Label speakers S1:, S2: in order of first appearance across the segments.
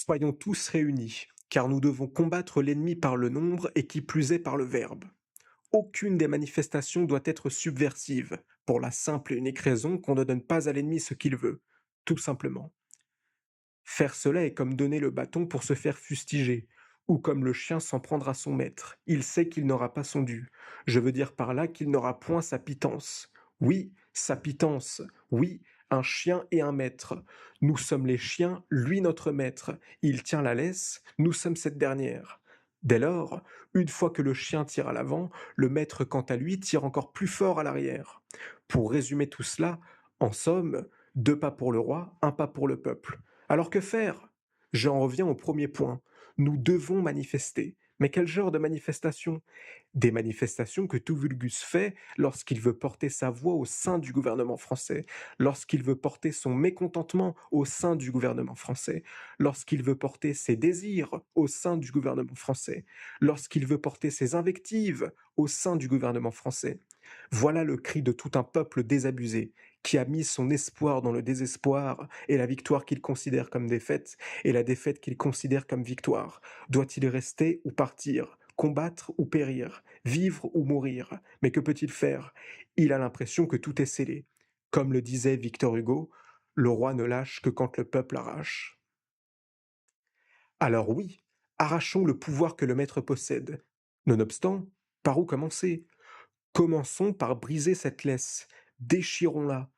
S1: Soyons tous réunis, car nous devons combattre l'ennemi par le nombre et qui plus est par le verbe. Aucune des manifestations doit être subversive, pour la simple et unique raison qu'on ne donne pas à l'ennemi ce qu'il veut, tout simplement. Faire cela est comme donner le bâton pour se faire fustiger, ou comme le chien s'en prendre à son maître. Il sait qu'il n'aura pas son dû. Je veux dire par là qu'il n'aura point sa pitance. Oui, sa pitance. Oui, un chien et un maître. Nous sommes les chiens, lui notre maître. Il tient la laisse, nous sommes cette dernière. Dès lors, une fois que le chien tire à l'avant, le maître quant à lui tire encore plus fort à l'arrière. Pour résumer tout cela, en somme, 2 pas pour le roi, 1 pas pour le peuple. Alors que faire? J'en reviens au premier point. Nous devons manifester. Mais quel genre de manifestation? Des manifestations que tout Vulgus fait lorsqu'il veut porter sa voix au sein du gouvernement français, lorsqu'il veut porter son mécontentement au sein du gouvernement français, lorsqu'il veut porter ses désirs au sein du gouvernement français, lorsqu'il veut porter ses invectives au sein du gouvernement français. Voilà le cri de tout un peuple désabusé, qui a mis son espoir dans le désespoir, et la victoire qu'il considère comme défaite, et la défaite qu'il considère comme victoire. Doit-il rester ou partir? Combattre ou périr? Vivre ou mourir? Mais que peut-il faire? Il a l'impression que tout est scellé. Comme le disait Victor Hugo, le roi ne lâche que quand le peuple arrache. Alors oui, arrachons le pouvoir que le maître possède. Nonobstant, par où commencer? Commençons par briser cette laisse, déchirons-la,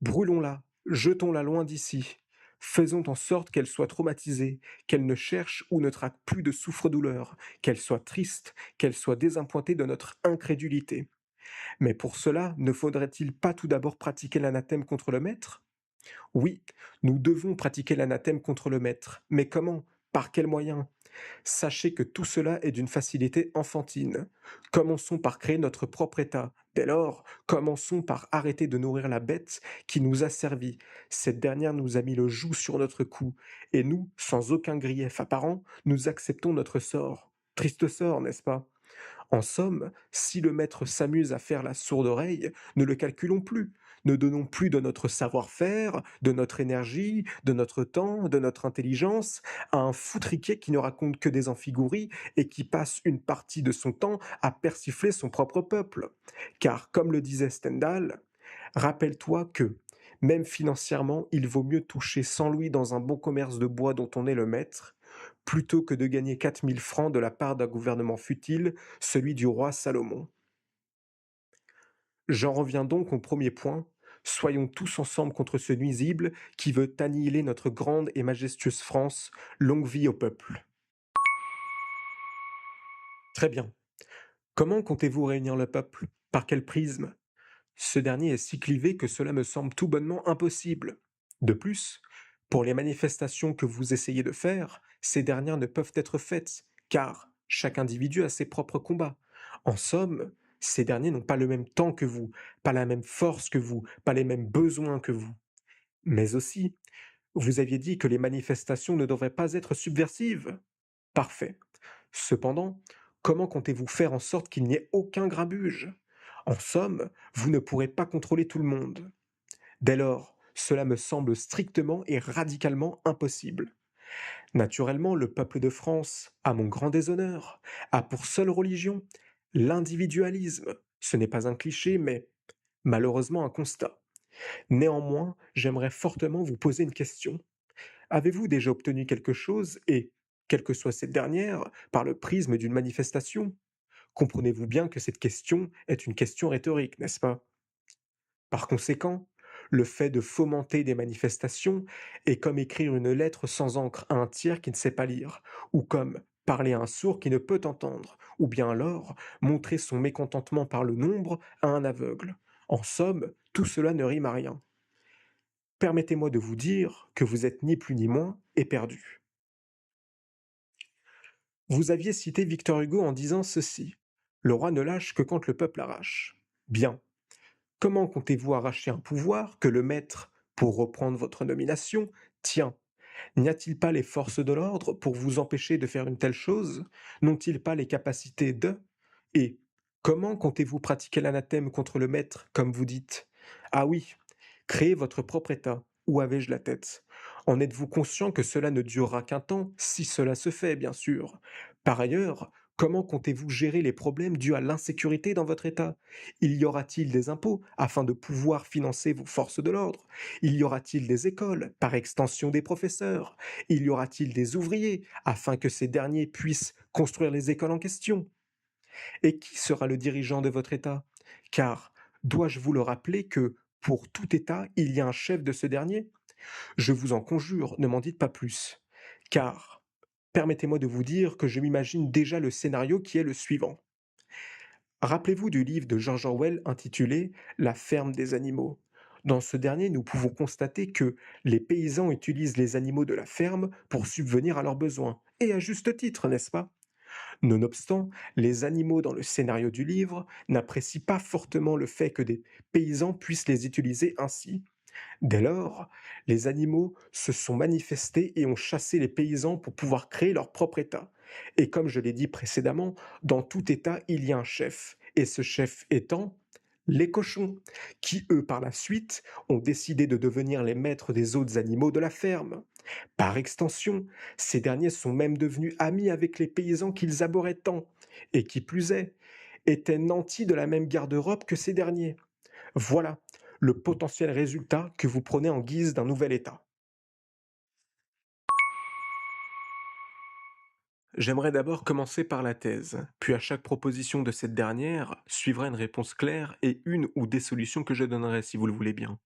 S1: brûlons-la, jetons-la loin d'ici. Faisons en sorte qu'elle soit traumatisée, qu'elle ne cherche ou ne traque plus de souffre-douleur, qu'elle soit triste, qu'elle soit désappointée de notre incrédulité. Mais pour cela, ne faudrait-il pas tout d'abord pratiquer l'anathème contre le maître? Oui, nous devons pratiquer l'anathème contre le maître. Mais comment? Par quels moyens? Sachez que tout cela est d'une facilité enfantine. Commençons par créer notre propre État. Dès lors, commençons par arrêter de nourrir la bête qui nous a servi. Cette dernière nous a mis le joug sur notre cou, et nous, sans aucun grief apparent, nous acceptons notre sort. Triste sort, n'est-ce pas? En somme, si le maître s'amuse à faire la sourde oreille, ne le calculons plus, ne donnons plus de notre savoir-faire, de notre énergie, de notre temps, de notre intelligence à un foutriquet qui ne raconte que des amphigouries et qui passe une partie de son temps à persifler son propre peuple. Car, comme le disait Stendhal, rappelle-toi que, même financièrement, il vaut mieux toucher 100 louis dans un bon commerce de bois dont on est le maître, plutôt que de gagner 4 000 francs de la part d'un gouvernement futile, celui du roi Salomon. J'en reviens donc au premier point. Soyons tous ensemble contre ce nuisible qui veut annihiler notre grande et majestueuse France. Longue vie au peuple. Très bien. Comment comptez-vous réunir le peuple? Par quel prisme? Ce dernier est si clivé que cela me semble tout bonnement impossible. De plus, pour les manifestations que vous essayez de faire, ces dernières ne peuvent être faites, car chaque individu a ses propres combats. En somme, ces derniers n'ont pas le même temps que vous, pas la même force que vous, pas les mêmes besoins que vous. Mais aussi, vous aviez dit que les manifestations ne devraient pas être subversives. Parfait. Cependant, comment comptez-vous faire en sorte qu'il n'y ait aucun grabuge? En somme, vous ne pourrez pas contrôler tout le monde. Dès lors, cela me semble strictement et radicalement impossible. Naturellement, le peuple de France, à mon grand déshonneur, a pour seule religion l'individualisme. Ce n'est pas un cliché, mais malheureusement un constat. Néanmoins, j'aimerais fortement vous poser une question. Avez-vous déjà obtenu quelque chose et, quelle que soit cette dernière, par le prisme d'une manifestation? Comprenez-vous bien que cette question est une question rhétorique, n'est-ce pas? Par conséquent, le fait de fomenter des manifestations est comme écrire une lettre sans encre à un tiers qui ne sait pas lire, ou comme parler à un sourd qui ne peut entendre, ou bien alors montrer son mécontentement par le nombre à un aveugle. En somme, tout cela ne rime à rien. Permettez-moi de vous dire que vous êtes ni plus ni moins éperdu. Vous aviez cité Victor Hugo en disant ceci: le roi ne lâche que quand le peuple arrache. Bien. Comment comptez-vous arracher un pouvoir que le maître, pour reprendre votre nomination, tient? N'y a-t-il pas les forces de l'ordre pour vous empêcher de faire une telle chose? N'ont-ils pas les capacités de? Et comment comptez-vous pratiquer l'anathème contre le maître, comme vous dites? Ah oui, créez votre propre État, Où avais-je la tête? En êtes-vous conscient que cela ne durera qu'un temps, si cela se fait, bien sûr? Par ailleurs, comment comptez-vous gérer les problèmes dus à l'insécurité dans votre État? Il y aura-t-il des impôts afin de pouvoir financer vos forces de l'ordre? Il y aura-t-il des écoles, par extension des professeurs? Il y aura-t-il des ouvriers afin que ces derniers puissent construire les écoles en question? Et qui sera le dirigeant de votre État? Car, dois-je vous le rappeler que, pour tout État, il y a un chef de ce dernier? Je vous en conjure, ne m'en dites pas plus. Car, permettez-moi de vous dire que je m'imagine déjà le scénario qui est le suivant. Rappelez-vous du livre de George Orwell intitulé La ferme des animaux. Dans ce dernier, nous pouvons constater que les paysans utilisent les animaux de la ferme pour subvenir à leurs besoins, et à juste titre, n'est-ce pas? Nonobstant, les animaux dans le scénario du livre n'apprécient pas fortement le fait que des paysans puissent les utiliser ainsi. Dès lors, les animaux se sont manifestés et ont chassé les paysans pour pouvoir créer leur propre État. Et comme je l'ai dit précédemment, dans tout État, il y a un chef, et ce chef étant les cochons, qui eux par la suite ont décidé de devenir les maîtres des autres animaux de la ferme. Par extension, ces derniers sont même devenus amis avec les paysans qu'ils abhorraient tant, et qui plus est, étaient nantis de la même garde-robe que ces derniers. Voilà le potentiel résultat que vous prenez en guise d'un nouvel État. J'aimerais d'abord commencer par la thèse, puis à chaque proposition de cette dernière suivra une réponse claire et une ou des solutions que je donnerai si vous le voulez bien.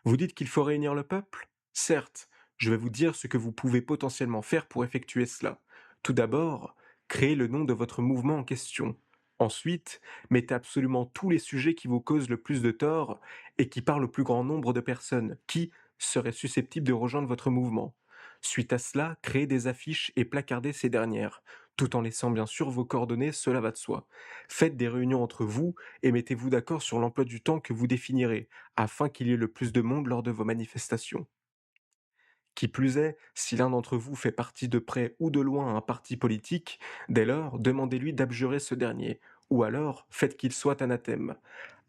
S1: Vous dites qu'il faut réunir le peuple? Certes, je vais vous dire ce que vous pouvez potentiellement faire pour effectuer cela. Tout d'abord, créez le nom de votre mouvement en question. Ensuite, mettez absolument tous les sujets qui vous causent le plus de tort et qui parlent au plus grand nombre de personnes qui seraient susceptibles de rejoindre votre mouvement. Suite à cela, créez des affiches et placardez ces dernières, tout en laissant bien sûr vos coordonnées, cela va de soi. Faites des réunions entre vous et mettez-vous d'accord sur l'emploi du temps que vous définirez afin qu'il y ait le plus de monde lors de vos manifestations. Qui plus est, si l'un d'entre vous fait partie de près ou de loin à un parti politique, dès lors, demandez-lui d'abjurer ce dernier, ou alors faites qu'il soit anathème,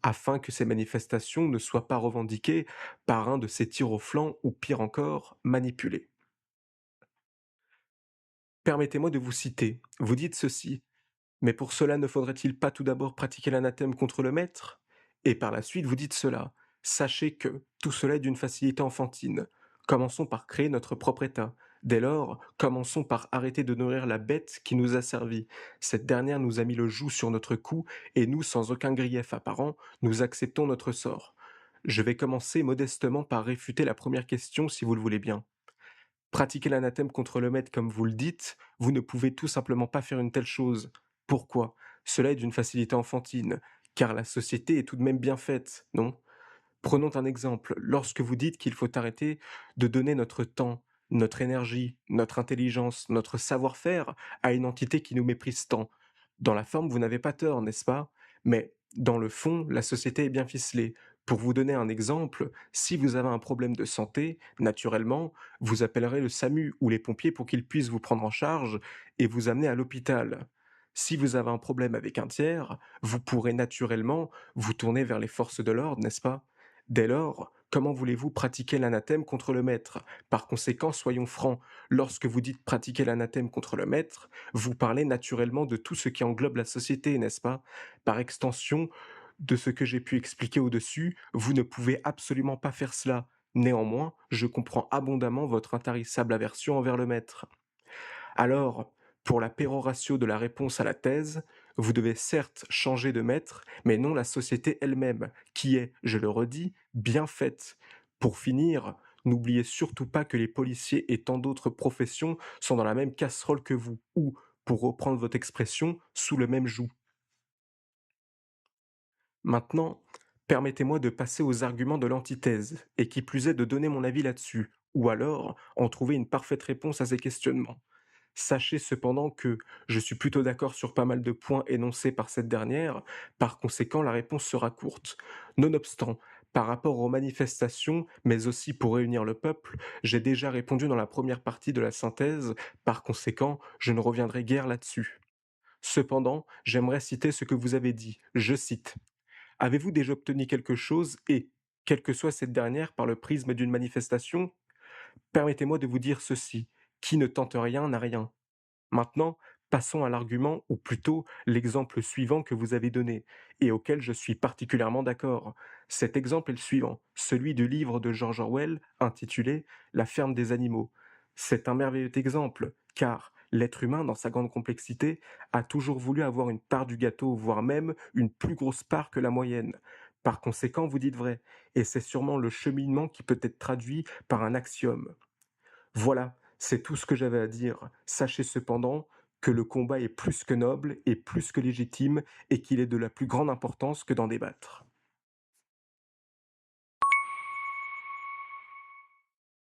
S1: afin que ces manifestations ne soient pas revendiquées par un de ces tirs au flanc ou pire encore, manipulées. Permettez-moi de vous citer. Vous dites ceci: mais pour cela ne faudrait-il pas tout d'abord pratiquer l'anathème contre le maître? Et par la suite vous dites cela: sachez que tout cela est d'une facilité enfantine. Commençons par créer notre propre État. Dès lors, commençons par arrêter de nourrir la bête qui nous a servi. Cette dernière nous a mis le joug sur notre cou, et nous, sans aucun grief apparent, nous acceptons notre sort. Je vais commencer modestement par réfuter la première question si vous le voulez bien. Pratiquer l'anathème contre le maître comme vous le dites, vous ne pouvez tout simplement pas faire une telle chose. Pourquoi? Cela est d'une facilité enfantine, car la société est tout de même bien faite, non? Prenons un exemple. Lorsque vous dites qu'il faut arrêter de donner notre temps, notre énergie, notre intelligence, notre savoir-faire à une entité qui nous méprise tant, dans la forme, vous n'avez pas tort, n'est-ce pas? Mais dans le fond, la société est bien ficelée. Pour vous donner un exemple, si vous avez un problème de santé, naturellement, vous appellerez le SAMU ou les pompiers pour qu'ils puissent vous prendre en charge et vous amener à l'hôpital. Si vous avez un problème avec un tiers, vous pourrez naturellement vous tourner vers les forces de l'ordre, n'est-ce pas? Dès lors, comment voulez-vous pratiquer l'anathème contre le maître? Par conséquent, soyons francs, lorsque vous dites pratiquer l'anathème contre le maître, vous parlez naturellement de tout ce qui englobe la société, n'est-ce pas? Par extension, de ce que j'ai pu expliquer au-dessus, vous ne pouvez absolument pas faire cela. Néanmoins, je comprends abondamment votre intarissable aversion envers le maître. Alors, pour la péroratio de la réponse à la thèse, vous devez certes changer de maître, mais non la société elle-même, qui est, je le redis, bien faite. Pour finir, n'oubliez surtout pas que les policiers et tant d'autres professions sont dans la même casserole que vous, ou, pour reprendre votre expression, sous le même joug. Maintenant, permettez-moi de passer aux arguments de l'antithèse, et qui plus est de donner mon avis là-dessus, ou alors en trouver une parfaite réponse à ces questionnements. Sachez cependant que je suis plutôt d'accord sur pas mal de points énoncés par cette dernière, par conséquent la réponse sera courte. Nonobstant, par rapport aux manifestations, mais aussi pour réunir le peuple, j'ai déjà répondu dans la première partie de la synthèse, par conséquent je ne reviendrai guère là-dessus. Cependant, j'aimerais citer ce que vous avez dit. Je cite: avez-vous déjà obtenu quelque chose et quelle que soit cette dernière par le prisme d'une manifestation, permettez-moi de vous dire ceci: qui ne tente rien n'a rien. Maintenant, passons à l'argument, ou plutôt l'exemple suivant que vous avez donné, et auquel je suis particulièrement d'accord. Cet exemple est le suivant, celui du livre de George Orwell intitulé La ferme des animaux. C'est un merveilleux exemple, car l'être humain, dans sa grande complexité, a toujours voulu avoir une part du gâteau, voire même une plus grosse part que la moyenne. Par conséquent, vous dites vrai, et c'est sûrement le cheminement qui peut être traduit par un axiome. Voilà, c'est tout ce que j'avais à dire. Sachez cependant que le combat est plus que noble et plus que légitime et qu'il est de la plus grande importance que d'en débattre.